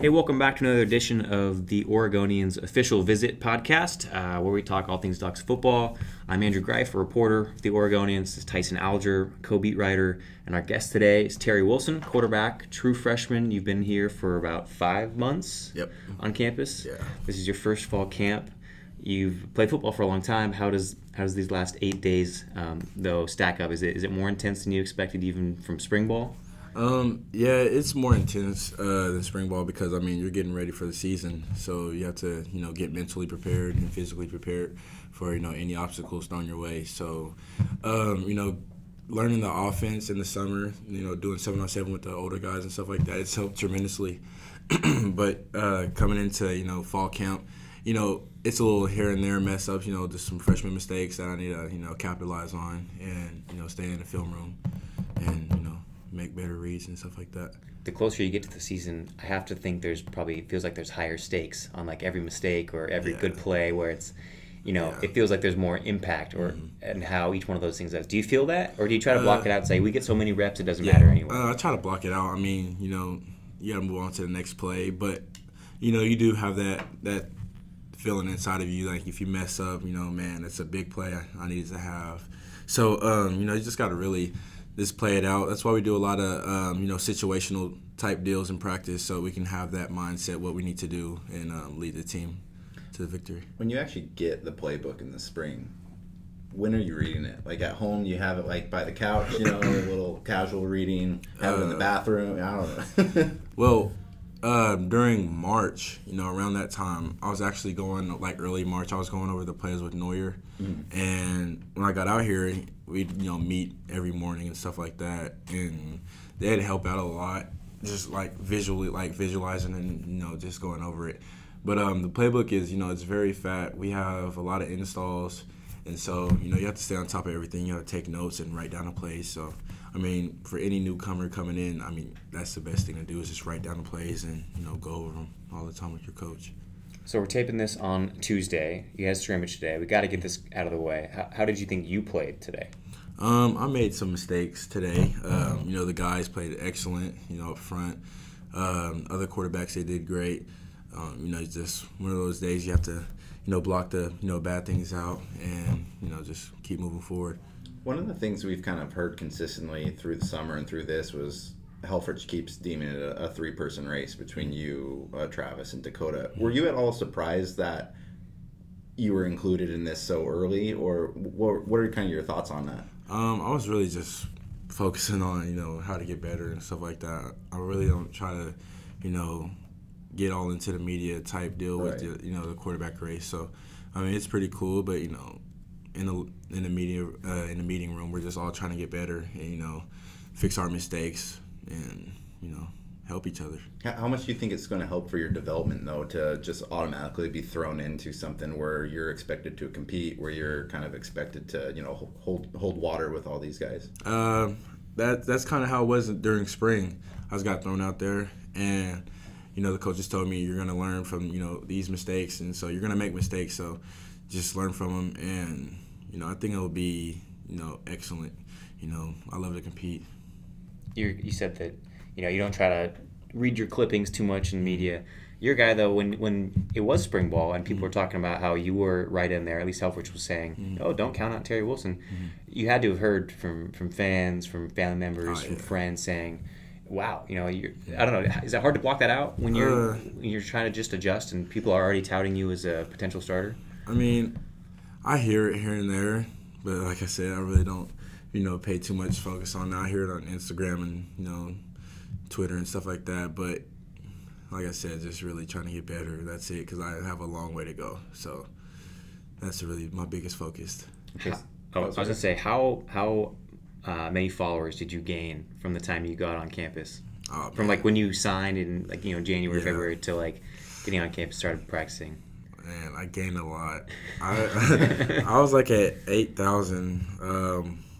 Hey, welcome back to another edition of the Oregonians Official Visit podcast, where we talk all things Ducks football. I'm Andrew Greif, a reporter of the Oregonians. This is Tyson Alger, co-beat writer, and our guest today is Terry Wilson, quarterback, true freshman. You've been here for about 5 months on campus. Yeah. This is your first fall camp. You've played football for a long time. How does these last 8 days though stack up? Is it more intense than you expected even from spring ball? Yeah, it's more intense than spring ball because, you're getting ready for the season. So you have to, get mentally prepared and physically prepared for, any obstacles thrown your way. So, learning the offense in the summer, doing 7-on-7 with the older guys and stuff like that, it's helped tremendously. But coming into, fall camp, it's a little here and there mess ups, just some freshman mistakes that I need to, capitalize on and, stay in the film room and, make better reads and stuff like that. The closer you get to the season, I have to think it feels like there's higher stakes on like every mistake or every good play where it's, it feels like there's more impact and how each one of those things does. Do you feel that? Or do you try to block it out and say, we get so many reps, it doesn't matter anyway? I try to block it out. You got to move on to the next play. But, you do have that feeling inside of you, like if you mess up, man, that's a big play I needed to have. So, you just got to really just play it out. That's why we do a lot of, situational type deals in practice so we can have that mindset, what we need to do, and lead the team to the victory. When you actually get the playbook in the spring, when are you reading it? Like at home, you have it like by the couch, a little casual reading, have it in the bathroom, I don't know. Well, during March, around that time, I was actually going, like early March, I was going over the plays with Neuer. And when I got out here, we'd, meet every morning and stuff like that. And they had to help out a lot, just like visualizing and, just going over it. But the playbook is, it's very fat. We have a lot of installs. And so, you have to stay on top of everything. You have to take notes and write down the plays. So, for any newcomer coming in, that's the best thing to do is just write down the plays and, go over them all the time with your coach. So we're taping this on Tuesday. You had a scrimmage today. We got to get this out of the way. How did you think you played today? I made some mistakes today. The guys played excellent, up front. Other quarterbacks, they did great. It's just one of those days you have to, block the, bad things out and, just keep moving forward. One of the things we've kind of heard consistently through the summer and through this was Helfrich keeps deeming it a three-person race between you, Travis, and Dakota. Were you at all surprised that you were included in this so early, or what are kind of your thoughts on that? I was really just focusing on, how to get better and stuff like that. I really don't try to, get all into the media type deal with the quarterback race. So, it's pretty cool, but in the meeting room, we're just all trying to get better and fix our mistakes and help each other. How much do you think it's going to help for your development, though, to just automatically be thrown into something where you're expected to compete, where you're kind of expected to hold water with all these guys? That's kind of how it was during spring. I just got thrown out there, and the coaches told me you're going to learn from these mistakes, and so you're going to make mistakes, so just learn from them, and I think it'll be excellent. I love to compete. You said that you don't try to read your clippings too much in media. You're a guy though when it was spring ball and people were talking about how you were right in there. At least Helfrich was saying, "Oh, don't count out Terry Wilson." You had to have heard from fans, from family members, from friends saying, "Wow, I don't know. Is that hard to block that out when you're trying to just adjust and people are already touting you as a potential starter?" I hear it here and there, but like I said, I really don't pay too much focus on that. I hear it on Instagram and, Twitter and stuff like that. But like I said, just really trying to get better. That's it, because I have a long way to go. So that's really my biggest focus. I was going to say, how many followers did you gain from the time you got on campus? From like when you signed in January, February to like getting on campus, started practicing? Man, I gained a lot. I was like at 8,000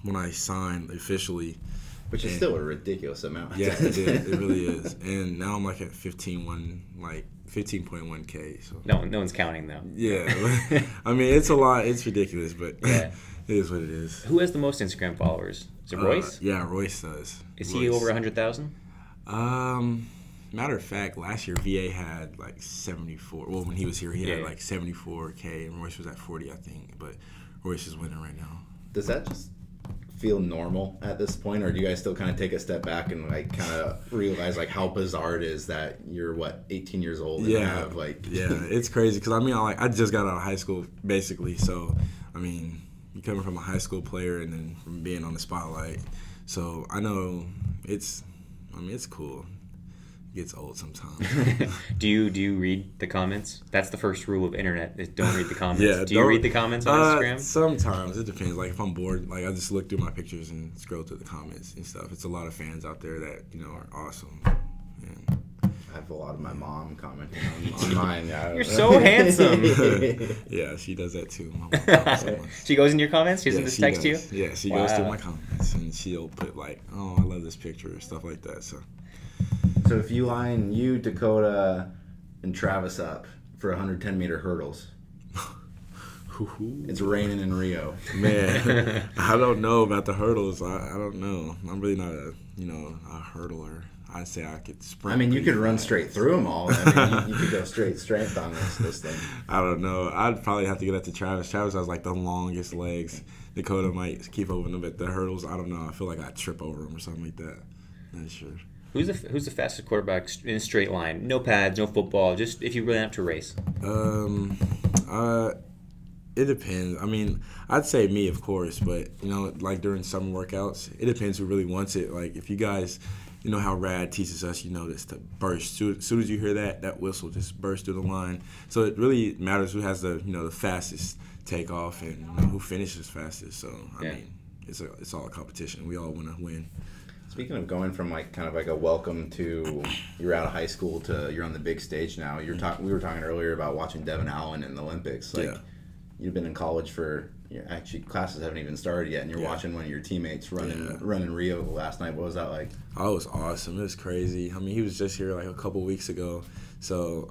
when I signed officially. Which is still a ridiculous amount. Yeah, it really is. And now I'm like at 15.1K. So no one's counting though. Yeah, it's a lot. It's ridiculous, but it is what it is. Who has the most Instagram followers? Is it Royce? Yeah, Royce does. Is he over 100,000? matter of fact, last year VA had like 74. Well, when he was here, he had like 74K, and Royce was at 40, I think. But Royce is winning right now. Does that just feel normal at this point, or do you guys still kind of take a step back and like kind of realize like how bizarre it is that you're 18 years old and have like it's crazy because I just got out of high school basically, so you coming from a high school player and then from being on the spotlight, so I know it's cool. It gets old sometimes. Do you read the comments? That's the first rule of internet, is don't read the comments. Do you read the comments on Instagram? Sometimes. It depends. Like if I'm bored, like I just look through my pictures and scroll through the comments and stuff. It's a lot of fans out there that, are awesome. And I have a lot of my mom commenting on mine. You're so handsome. Yeah, she does that too. My mom so much. She goes in your comments? She doesn't just text you? Yeah, she goes through my comments and she'll put like, oh, I love this picture or stuff like that. So if you line you, Dakota, and Travis up for 110-meter hurdles, it's raining in Rio. Man, I don't know about the hurdles. I don't know. I'm really not a hurdler. I'd say I could sprint. You could run straight through them all. You could go straight strength on this thing. I don't know. I'd probably have to get that to Travis. Travis has like the longest legs. Dakota might keep over them, but the hurdles, I don't know. I feel like I'd trip over them or something like that. Not sure. Who's the fastest quarterback in a straight line? No pads, no football. Just if you really have to race. It depends. I'd say me, of course, but like during summer workouts, it depends who really wants it. Like if you guys, how Rad teaches us, this to burst. As soon as you hear that whistle, just burst through the line. So it really matters who has the the fastest takeoff and who finishes fastest. So it's all a competition. We all want to win. Speaking of going from like kind of like a welcome to you're out of high school to you're on the big stage now. We were talking earlier about watching Devin Allen in the Olympics. You've been in college for actually classes haven't even started yet, and you're watching one of your teammates running Rio last night. What was that like? Oh, it was awesome. It was crazy. He was just here like a couple weeks ago, so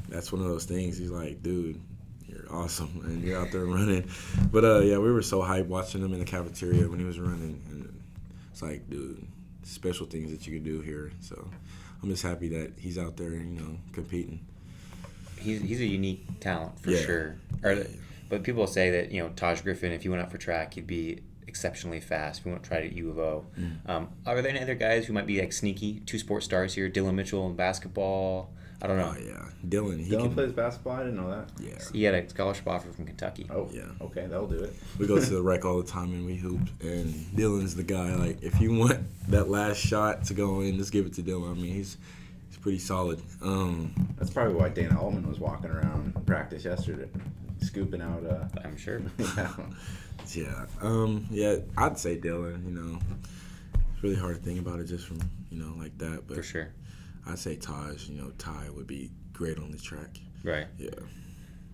that's one of those things. He's like, dude, you're awesome, and you're out there running. But we were so hyped watching him in the cafeteria when he was running, and it's like, dude, special things that you can do here. So I'm just happy that he's out there, competing. He's a unique talent for sure. But people say that Taj Griffin, if you went out for track, he'd be exceptionally fast. If you want to try it at U of O. Are there any other guys who might be like sneaky 2-sport stars here? Dylan Mitchell in basketball. I don't know. Oh yeah, Dylan. Dylan plays basketball. I didn't know that. Yeah, he had a scholarship offer from Kentucky. Oh yeah. Okay, that'll do it. We go to the rec all the time and we hoop. And Dylan's the guy. Like if you want that last shot to go in, just give it to Dylan. He's pretty solid. That's probably why Dana Altman was walking around practice yesterday, scooping out. I'm sure. Yeah, I'd say Dylan. It's really hard to think about it just from like that. But for sure. I'd say Taj. Ty would be great on the track. Right. Yeah.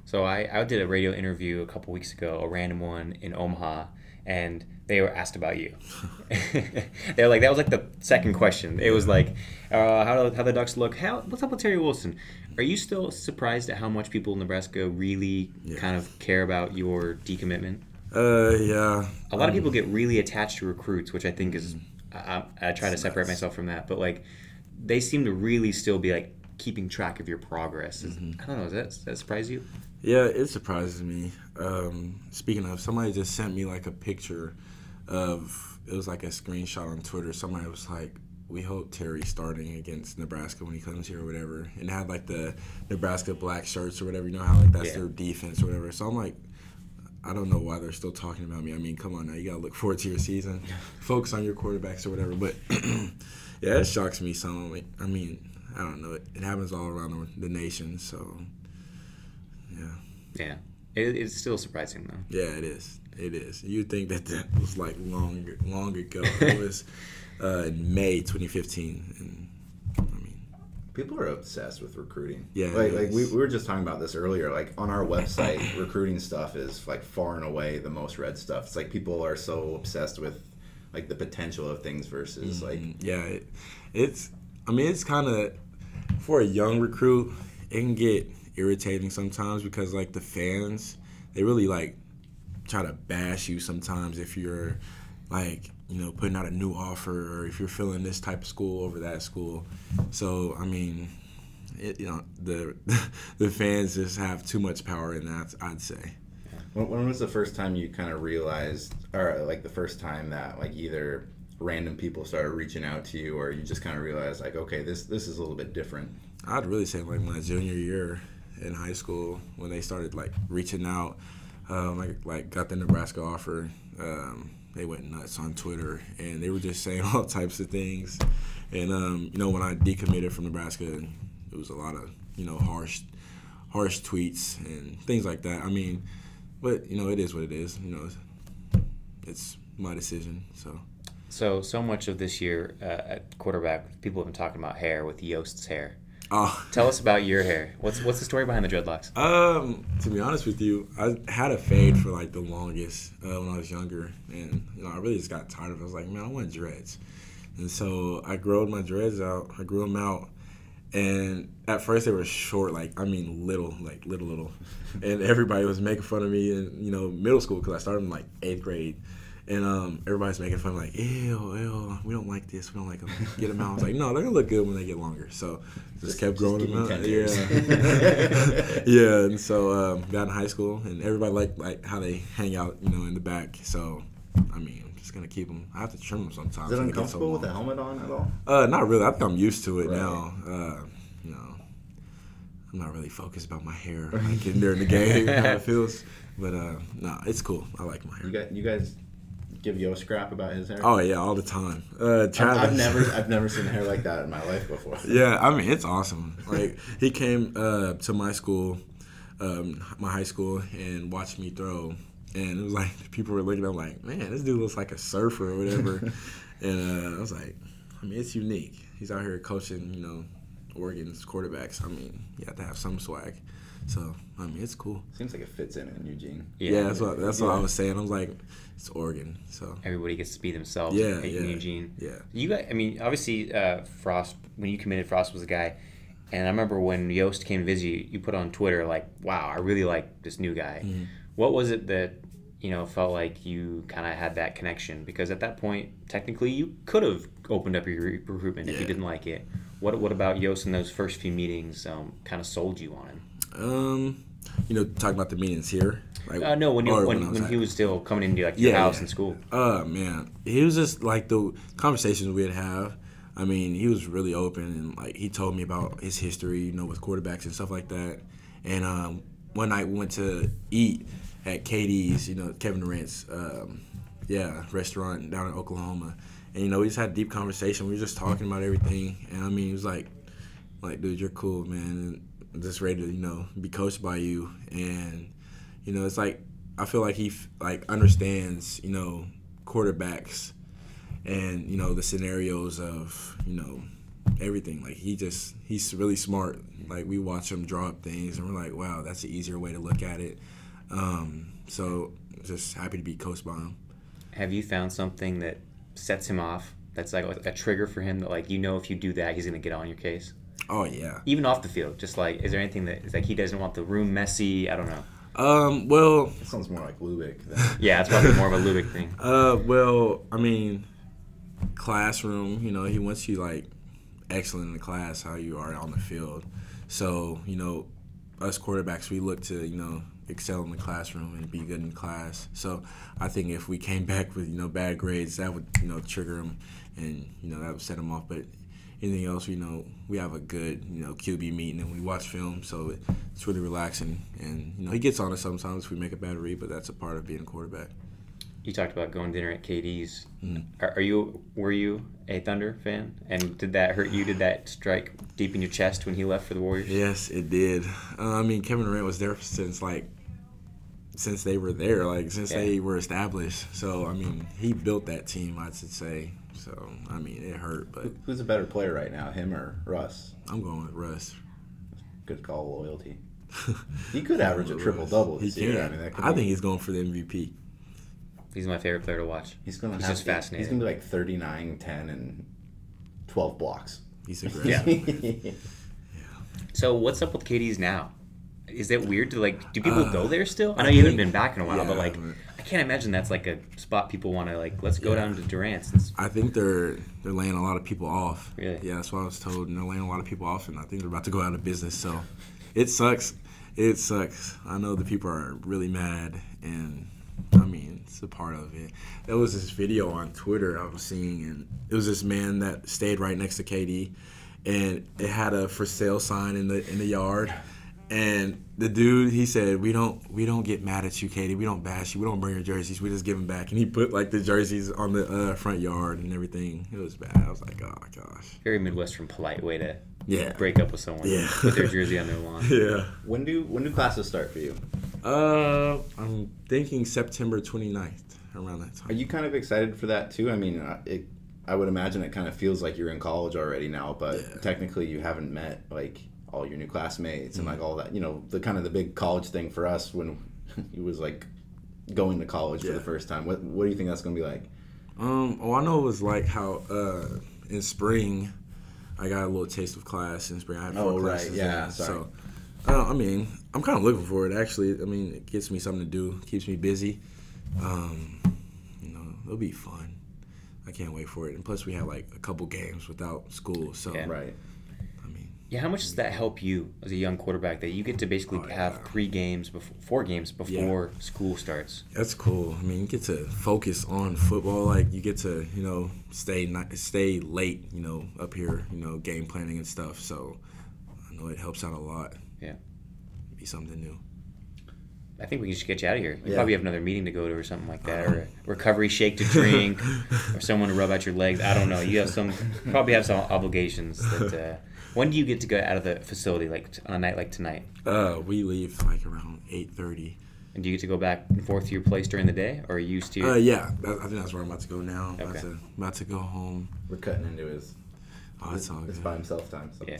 So I did a radio interview a couple weeks ago, a random one in Omaha, and they were asked about you. They were like, that was like the second question. It was like, how the Ducks look? What's up with Terry Wilson? Are you still surprised at how much people in Nebraska really kind of care about your decommitment? Yeah. A lot of people get really attached to recruits, which I think is I try to separate myself from that, but like they seem to really still be like keeping track of your progress. I don't know. Does that surprise you? Yeah, it surprises me. Speaking of, somebody just sent me like a picture of, it was like a screenshot on Twitter. Somebody was like, we hope Terry's starting against Nebraska when he comes here or whatever. And it had like the Nebraska black shirts or whatever. You know how like that's their defense or whatever. So I'm like, I don't know why they're still talking about me. Come on now. You got to look forward to your season. Focus on your quarterbacks or whatever. But yeah, it shocks me some. I don't know. It happens all around the nation, so yeah. Yeah. It's still surprising, though. Yeah, it is. It is. You'd think that was like long ago. It was in May 2015. And people are obsessed with recruiting. Yeah. Like we were just talking about this earlier. Like on our website, recruiting stuff is like far and away the most read stuff. It's like people are so obsessed with like the potential of things versus like. Yeah. It's kind of, for a young recruit, it can get irritating sometimes because like the fans, they really like try to bash you sometimes if you're like, putting out a new offer, or if you're filling this type of school over that school. So, I mean, the fans just have too much power in that, I'd say. When was the first time you kind of realized, or like the first time that like either random people started reaching out to you, or you just kind of realized like, okay, this is a little bit different? I'd really say like my junior year in high school, when they started like reaching out, like got the Nebraska offer. They went nuts on Twitter, and they were just saying all types of things. And when I decommitted from Nebraska, it was a lot of harsh tweets and things like that. I mean, but it is what it is. It's my decision. So much of this year at quarterback, people have been talking about hair with Yost's hair. Oh. Tell us about your hair. What's the story behind the dreadlocks? To be honest with you, I had a fade for like the longest when I was younger, and I really just got tired of it. I was like, man, I want dreads, and so I grew my dreads out. I grew them out, and at first they were short, little, and everybody was making fun of me in middle school because I started in like 8th grade. And everybody's making fun, like, ew, we don't like this, we don't like them. Get them out. I was like, no, they're going to look good when they get longer. So just kept growing them out. Yeah. Yeah, and so got in high school, and everybody liked how they hang out, in the back. So, I mean, I'm just going to keep them. I have to trim them sometimes. Is it uncomfortable with the helmet on at all? Not really. I think I'm used to it now. I'm not really focused about my hair during the game, how it feels. But, no, it's cool. I like my hair. You guys give Yost crap about his hair? Oh yeah, all the time. I've never seen hair like that in my life before. Yeah, I mean it's awesome. Like he came to my school, my high school, and watched me throw, and it was like people were looking at him like, man, this dude looks like a surfer or whatever. And I was like, I mean it's unique. He's out here coaching, Oregon's quarterbacks. I mean, you have to have some swag. So, I mean, it's cool. Seems like it fits in Eugene. Yeah, that's what I was saying. I was like, it's Oregon, so. Everybody gets to be themselves in Eugene. Yeah. You guys, I mean, obviously, Frost, when you committed, Frost was the guy. And I remember when Yost came to visit you, you put on Twitter, like, wow, I really like this new guy. Mm-hmm. What was it that, felt like you kind of had that connection? Because at that point, technically, you could have opened up your recruitment if you didn't like it. What about Yost in those first few meetings kind of sold you on him? Talking about the meetings here. Like, no, when he was still coming into your house in school. Man, he was just like the conversations we'd have. I mean, he was really open, and like he told me about his history, with quarterbacks and stuff like that. And one night we went to eat at KD's, Kevin Durant's, restaurant down in Oklahoma, and we just had a deep conversation. We were just talking about everything, and I mean, he was like, dude, you're cool, man. And I'm just ready to, be coached by you. And, it's like, I feel like he, understands, quarterbacks and, the scenarios of, everything. Like, he's really smart. Like, we watch him draw up things, and we're like, wow, that's an easier way to look at it. So, just happy to be coached by him. Have you found something that sets him off, that's like a trigger for him that, if you do that, he's going to get on your case? Oh, yeah. Even off the field, just is there anything that is he doesn't want the room messy? I don't know. Well, it sounds more like Lubick. Yeah, it's probably more of a Lubick thing. Well, I mean, classroom, he wants you excellent in the class, how you are on the field. So, us quarterbacks, we look to, excel in the classroom and be good in class. So I think if we came back with, bad grades, that would, trigger him, and, that would set him off. But anything else, we have a good, QB meeting, and we watch film, so it's really relaxing. And, he gets on us sometimes if we make a bad read, but that's a part of being a quarterback. You talked about going to dinner at KD's. Mm-hmm. Were you a Thunder fan? And did that hurt you? Did that strike deep in your chest when he left for the Warriors? Yes, it did. I mean, Kevin Durant was there since they were there, since they were established. So, I mean, he built that team, I should say. So, I mean, it hurt. But who's a better player right now, him or Russ? I'm going with Russ. Good call, loyalty. He could average a triple-double this year. I think he's going for the MVP. He's my favorite player to watch. He's just fascinating. He's going to be 39, 10, and 12 blocks. He's aggressive. Yeah. So what's up with KD's now? Is that weird to do people go there still? I know you haven't been back in a while, but I can't imagine that's like a spot people want to like. Let's go down to Durant's. I think they're laying a lot of people off. Really? Yeah, that's what I was told. And they're laying a lot of people off, and I think they're about to go out of business. So it sucks. It sucks. I know the people are really mad, and I mean, it's a part of it. There was this video on Twitter I was seeing, and it was this man that stayed right next to KD, and it had a for sale sign in the yard. And the dude, he said, we don't get mad at you, KD. We don't bash you. We don't bring your jerseys. We just give them back. And he put like the jerseys on the front yard and everything. It was bad. I was like, oh my gosh. Very Midwestern polite way to break up with someone. Yeah. Put their jersey on their lawn. Yeah. When do classes start for you? I'm thinking September 29th, around that time. Are you kind of excited for that too? I mean, I would imagine it kind of feels like you're in college already now, but technically you haven't met like all your new classmates and like all that. You know, the kind of the big college thing for us when it was like going to college for the first time. What do you think that's going to be like? I know it was like how in spring I got a little taste of class in spring. I had 4 classes. Yeah. So, I mean, I'm kind of looking for it, actually. I mean, it gives me something to do, keeps me busy. You know, it'll be fun. I can't wait for it. And plus, we have like a couple games without school. So, Right. Yeah, how much does that help you as a young quarterback that you get to basically have 4 games before school starts? That's cool. I mean, you get to focus on football. Like, you get to, you know, stay late, you know, up here, you know, game planning and stuff. So, I know it helps out a lot. Yeah. Be something new. I think we can just get you out of here. You probably have another meeting to go to or something like that, or a recovery shake to drink, or someone to rub out your legs. I don't know. You have probably have some obligations. That when do you get to go out of the facility, like on a night like tonight? We leave like around 8:30. And do you get to go back and forth to your place during the day, or are you used to? Yeah, I think that's where I'm about to go now. Okay. About to go home. We're cutting into his. It's all It's good. by himself time. So. Yeah.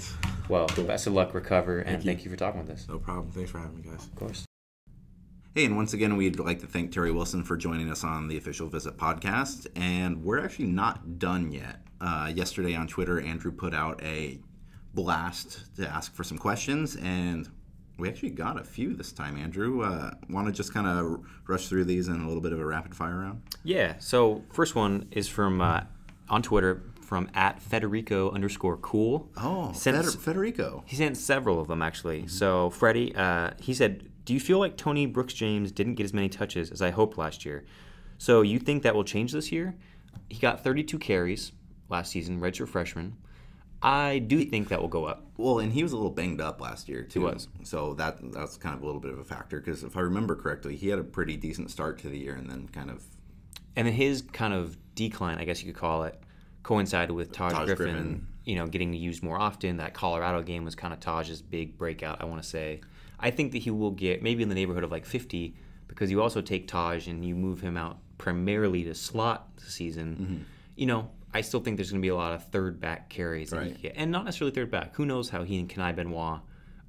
Well, best of luck, recover, and thank you for talking with us. No problem. Thanks for having me, guys. Of course. Hey, and once again, we'd like to thank Terry Wilson for joining us on the Official Visit podcast. And we're actually not done yet. Yesterday on Twitter, Andrew put out a blast to ask for some questions, and we actually got a few this time. Andrew, want to just kind of rush through these in a little bit of a rapid fire round? Yeah. So first one is from on Twitter from @Federico_cool. Oh, Federico. He sent several of them actually. Mm-hmm. So Freddie, he said, "Do you feel like Tony Brooks-James didn't get as many touches as I hoped last year? So you think that will change this year? He got 32 carries last season, redshirt freshman. I do think that will go up." Well, and he was a little banged up last year, too. He was. So that's kind of a little bit of a factor, because if I remember correctly, he had a pretty decent start to the year and then kind of... And then his kind of decline, I guess you could call it, coincided with Taj Griffin, you know, getting used more often. That Colorado game was kind of Taj's big breakout, I want to say. I think that he will get maybe in the neighborhood of like 50, because you also take Taj and you move him out primarily to slot this season. Mm-hmm. You know, I still think there's going to be a lot of third back carries. That he can get. And not necessarily third back. Who knows how he and Kenai Benoit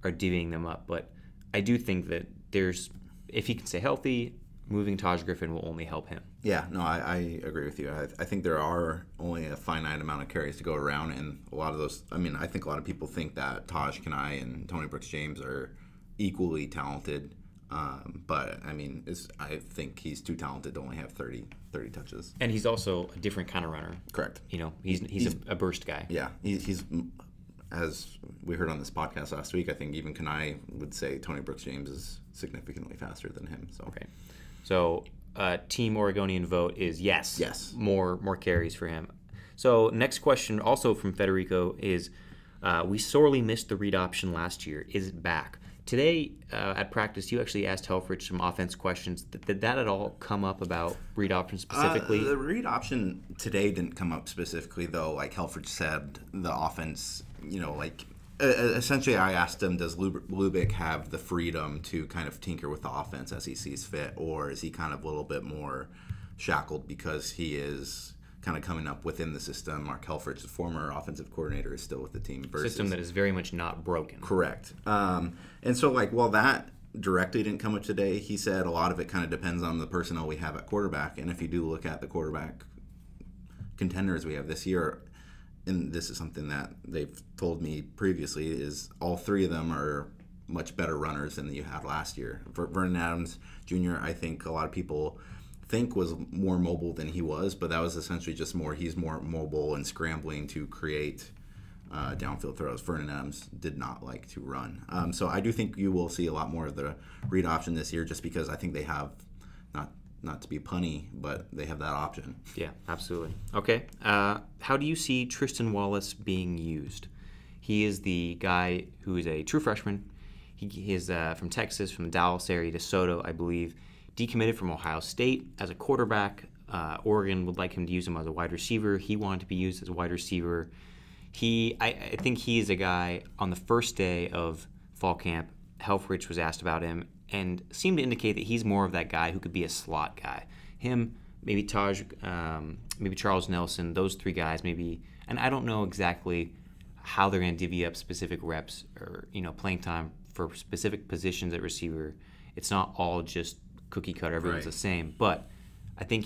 are divvying them up. But I do think that if he can stay healthy, moving Taj Griffin will only help him. Yeah, no, I agree with you. I think there are only a finite amount of carries to go around, and a lot of those, I mean, I think a lot of people think that Taj, Kenai, and Tony Brooks-James are equally talented. But, I mean, I think he's too talented to only have 30 touches. And he's also a different kind of runner. Correct. You know, he's a burst guy. Yeah, he's as we heard on this podcast last week, I think even Kenai would say Tony Brooks-James is significantly faster than him. So. Okay. So, Team Oregonian vote is yes. Yes. More carries for him. So, next question, also from Federico, is we sorely missed the read option last year. Is it back? Today at practice, you actually asked Helfrich some offense questions. Did that at all come up about read option specifically? The read option today didn't come up specifically, though. Like Helfrich said, the offense, you know, like essentially I asked him, does Lubick have the freedom to kind of tinker with the offense as he sees fit, or is he kind of a little bit more shackled because he is kind of coming up within the system? Mark Helfrich, the former offensive coordinator, is still with the team. System that is very much not broken. Correct. And so, like, while that directly didn't come up today, he said a lot of it kind of depends on the personnel we have at quarterback. And if you do look at the quarterback contenders we have this year, and this is something that they've told me previously, is all 3 of them are much better runners than you had last year. Vernon Adams Jr., I think a lot of people think was more mobile than he was, but that was essentially just he's more mobile and scrambling to create downfield throws. Vernon Adams did not like to run. So I do think you will see a lot more of the read option this year, just because I think they have, not to be punny, but they have that option. Yeah, absolutely. Okay. How do you see Tristan Wallace being used? He is the guy who is a true freshman. He is from Texas, from the Dallas area, DeSoto, I believe. Decommitted from Ohio State as a quarterback. Oregon would like him to use him as a wide receiver. He wanted to be used as a wide receiver. I think he is a guy on the first day of fall camp. Helfrich was asked about him and seemed to indicate that he's more of that guy who could be a slot guy. Him, maybe maybe Charles Nelson, those three guys maybe. And I don't know exactly how they're going to divvy up specific reps or playing time for specific positions at receiver. It's not all just cookie cutter. Everyone's the same. But I think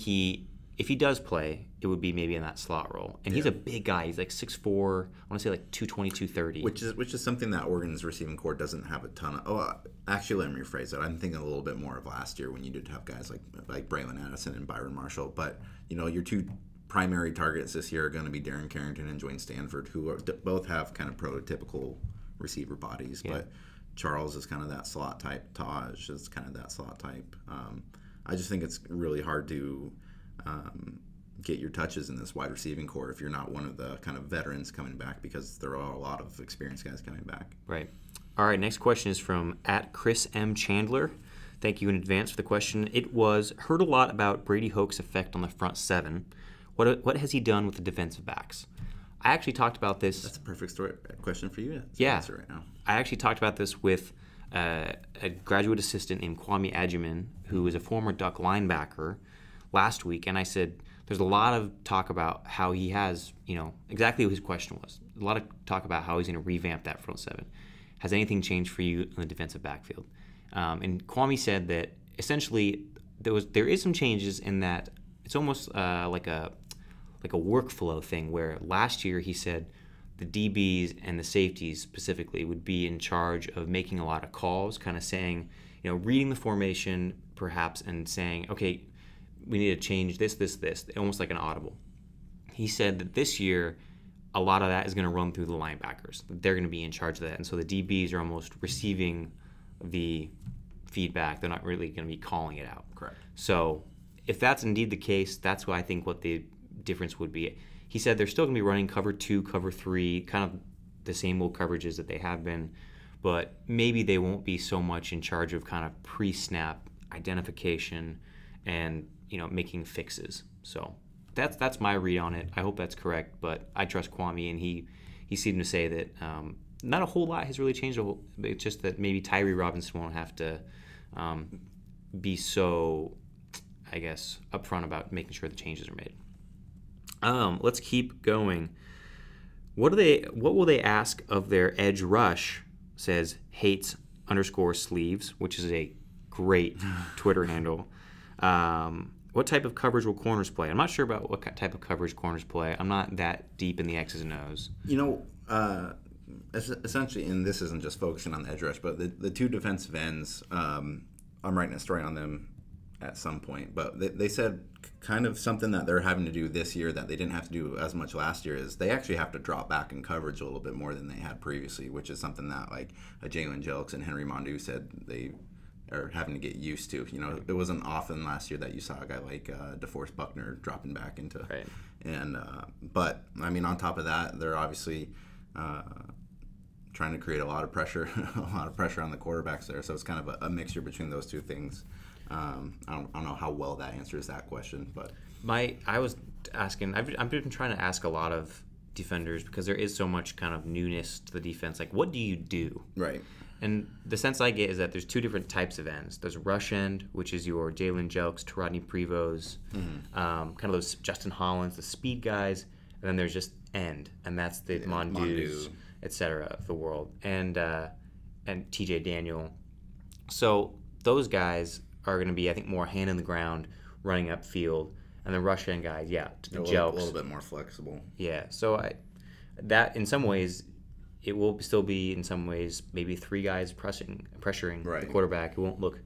if he does play, it would be maybe in that slot role. And he's a big guy. He's like 6'4", I want to say like 220, 230. Which is something that Oregon's receiving core doesn't have a ton of. Actually, let me rephrase that. I'm thinking a little bit more of last year when you did have guys like Braylon Addison and Byron Marshall. But, your two primary targets this year are going to be Darren Carrington and Dwayne Stanford, who both have kind of prototypical receiver bodies. Yeah. But Charles is kind of that slot type. Taj is kind of that slot type. I just think it's really hard to get your touches in this wide receiving core if you're not one of the kind of veterans coming back, because there are a lot of experienced guys coming back. Right. All right, next question is from @Chris M. Chandler. Thank you in advance for the question. It was, heard a lot about Brady Hoke's effect on the front seven. What has he done with the defensive backs? I actually talked about this. That's a perfect question for you to answer right now. I actually talked about this with a graduate assistant named Kwame Adjuman, who is a former Duck linebacker, last week, and I said there's a lot of talk about how he has, exactly what his question was. A lot of talk about how he's going to revamp that front seven. Has anything changed for you in the defensive backfield? And Kwame said that essentially there is some changes in that it's almost like a workflow thing, where last year he said the DBs and the safeties specifically would be in charge of making a lot of calls, kind of saying, reading the formation perhaps and saying, okay, we need to change this, almost like an audible. He said that this year, a lot of that is going to run through the linebackers. They're going to be in charge of that. And so the DBs are almost receiving the feedback. They're not really going to be calling it out. Correct. So if that's indeed the case, that's what I think what the difference would be. He said they're still going to be running cover 2, cover 3, kind of the same old coverages that they have been, but maybe they won't be so much in charge of kind of pre-snap identification and making fixes. So that's my read on it. I hope that's correct, but I trust Kwame, and he seemed to say that not a whole lot has really changed. It's just that maybe Tyree Robinson won't have to be so, I guess, upfront about making sure the changes are made. Let's keep going. What will they ask of their edge rush? Says Hates_sleeves, which is a great Twitter handle. What type of coverage will corners play? I'm not sure about what type of coverage corners play. I'm not that deep in the X's and O's. Essentially, and this isn't just focusing on the edge rush, but the two defensive ends, I'm writing a story on them at some point, but they said kind of something that they're having to do this year that they didn't have to do as much last year is they actually have to drop back in coverage a little bit more than they had previously, which is something that like Jalen Jelks and Henry Mondu said they are having to get used to. It wasn't often last year that you saw a guy like DeForest Buckner dropping back into. Right. And but I mean, on top of that, they're obviously trying to create a lot of pressure on the quarterbacks there. So it's kind of a mixture between those two things. I don't know how well that answers that question, but I was asking. I've been trying to ask a lot of defenders because there is so much kind of newness to the defense. Like, what do you do? Right. And the sense I get is that there's two different types of ends. There's rush end, which is your Jalen Jelks, Rodney Prevos, kind of those Justin Hollands, the speed guys. And then there's just end, and that's the Mondus, et cetera, of the world, and T.J. Daniel. So those guys are going to be, I think, more hand in the ground, running upfield, and the rush end guys, Jelks. A little bit more flexible. Yeah. So that in some ways, it will still be in some ways maybe three guys pressuring the quarterback. It won't look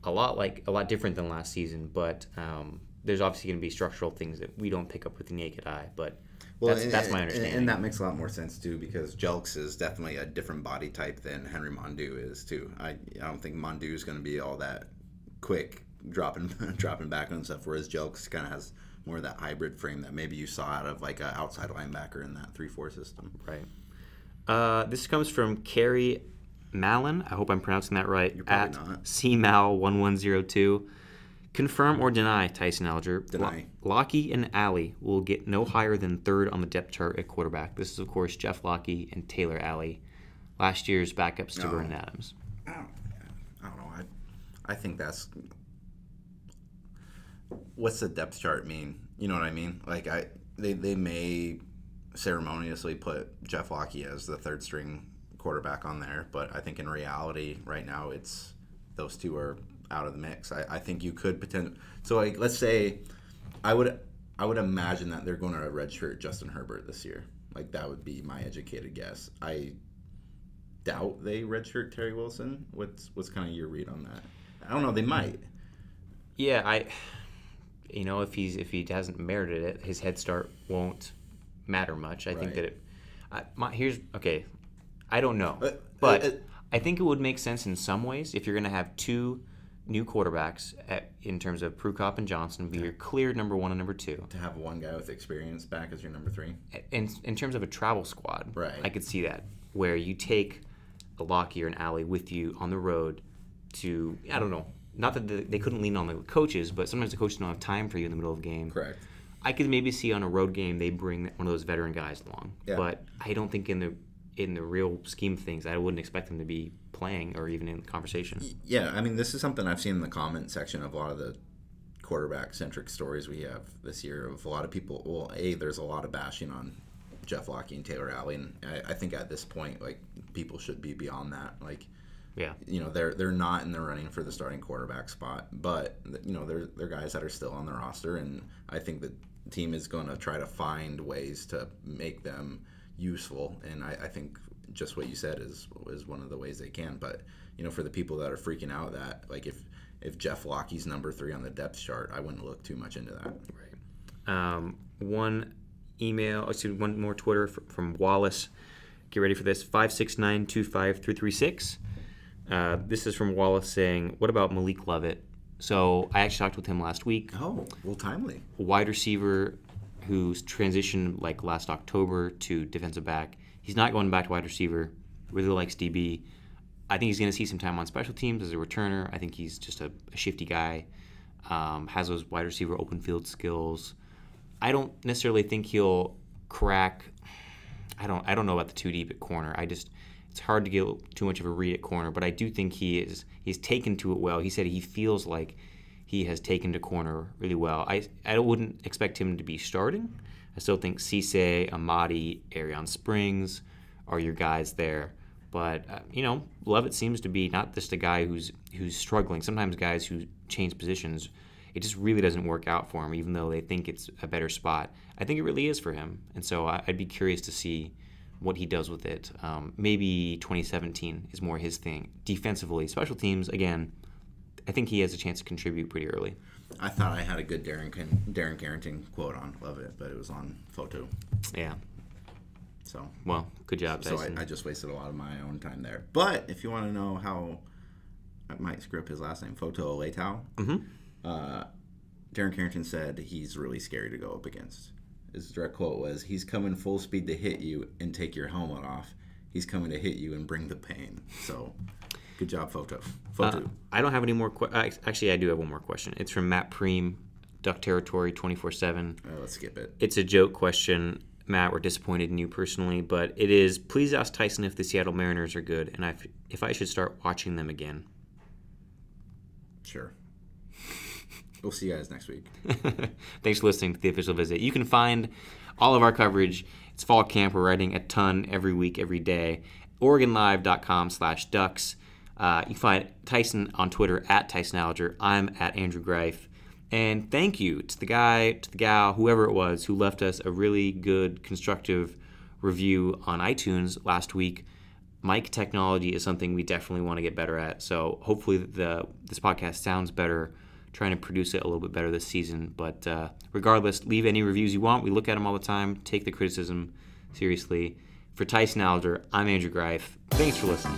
a lot different than last season, but there's obviously going to be structural things that we don't pick up with the naked eye. But that's my understanding. And that makes a lot more sense too, because Jelks is definitely a different body type than Henry Mondu is too. I don't think Mondu is going to be all that quick dropping back and stuff, whereas Jelks kind of has more of that hybrid frame that maybe you saw out of like an outside linebacker in that 3-4 system. Right. This comes from Carrie Mallon. I hope I'm pronouncing that right. You're probably not. CMAL1102. Confirm or deny, Tyson Alger. Deny. Lockie and Alley will get no higher than third on the depth chart at quarterback. This is, of course, Jeff Lockie and Taylor Alley, last year's backups to Vernon Adams. I don't know. I think that's... What's the depth chart mean? You know what I mean? Like, they may ceremoniously put Jeff Lockie as the third string quarterback on there, but I think in reality right now it's those two are out of the mix. I think you could potentially... So, like, let's say I would imagine that they're going to redshirt Justin Herbert this year. Like, that would be my educated guess. I doubt they redshirt Terry Wilson. What's kind of your read on that? I don't know. They might. Yeah, if he hasn't merited it, his head start won't matter much. I think that it. I don't know, but I think it would make sense in some ways if you're going to have two new quarterbacks in terms of Prukop and Johnson be your clear number one and number two. To have one guy with experience back as your number three. In terms of a travel squad, right? I could see that where you take a Lockie or an Alley with you on the road to, I don't know. Not that they couldn't lean on the coaches, but sometimes the coaches don't have time for you in the middle of the game. Correct. I could maybe see on a road game they bring one of those veteran guys along. Yeah. But I don't think in the real scheme of things, I wouldn't expect them to be playing or even in conversation. Yeah, I mean, this is something I've seen in the comment section of a lot of the quarterback-centric stories we have this year of a lot of people. Well, there's a lot of bashing on Jeff Lockie and Taylor Alley, and I think at this point, like, people should be beyond that. Like, yeah, they're not in the running for the starting quarterback spot, but they're guys that are still on the roster, and I think the team is going to try to find ways to make them useful. And I think just what you said is one of the ways they can. But for the people that are freaking out that like if Jeff Lockie's number 3 on the depth chart, I wouldn't look too much into that. Right. One more Twitter from Wallace. Get ready for this. 569-25336. This is from Wallace saying, what about Malik Lovett? So I actually talked with him last week. Oh, well, timely. A wide receiver who's transitioned like last October to defensive back. He's not going back to wide receiver. Really likes DB. I think he's going to see some time on special teams as a returner. I think he's just a shifty guy. Has those wide receiver open field skills. I don't necessarily think he'll crack. I don't know about the 2 deep at corner. It's hard to get too much of a read at corner, but I do think he's taken to it well. He said he feels like he has taken to corner really well. I wouldn't expect him to be starting. I still think Cisse, Amadi, Arion Springs are your guys there. But, Lovett seems to be not just a guy who's struggling. Sometimes guys who change positions, it just really doesn't work out for him, even though they think it's a better spot. I think it really is for him. And so I'd be curious to see what he does with it. Maybe 2017 is more his thing. Defensively, special teams, again, I think he has a chance to contribute pretty early. I thought I had a good Darren Carrington quote on Lovett, but it was on photo. Yeah. So well, good job, Tyson. So I just wasted a lot of my own time there. But if you want to know how I might screw up his last name, Photo Leitao, Darren Carrington said he's really scary to go up against. His direct quote was, "He's coming full speed to hit you and take your helmet off. He's coming to hit you and bring the pain." So, good job, Photo. I don't have any more actually, I do have one more question. It's from Matt Preem, Duck Territory 24/7. Let's skip it. It's a joke question. Matt, we're disappointed in you personally, but it is, please ask Tyson if the Seattle Mariners are good and if I should start watching them again. Sure. We'll see you guys next week. Thanks for listening to The Official Visit. You can find all of our coverage. It's fall camp. We're writing a ton every week, every day. OregonLive.com/Ducks. You can find Tyson on Twitter at Tyson Alger. I'm at Andrew Greif. And thank you to the guy, to the gal, whoever it was, who left us a really good, constructive review on iTunes last week. mic technology is something we definitely want to get better at. So hopefully this podcast sounds better, trying to produce it a little bit better this season. But regardless, leave any reviews you want. We look at them all the time. Take the criticism seriously. For Tyson Alger, I'm Andrew Greif. Thanks for listening.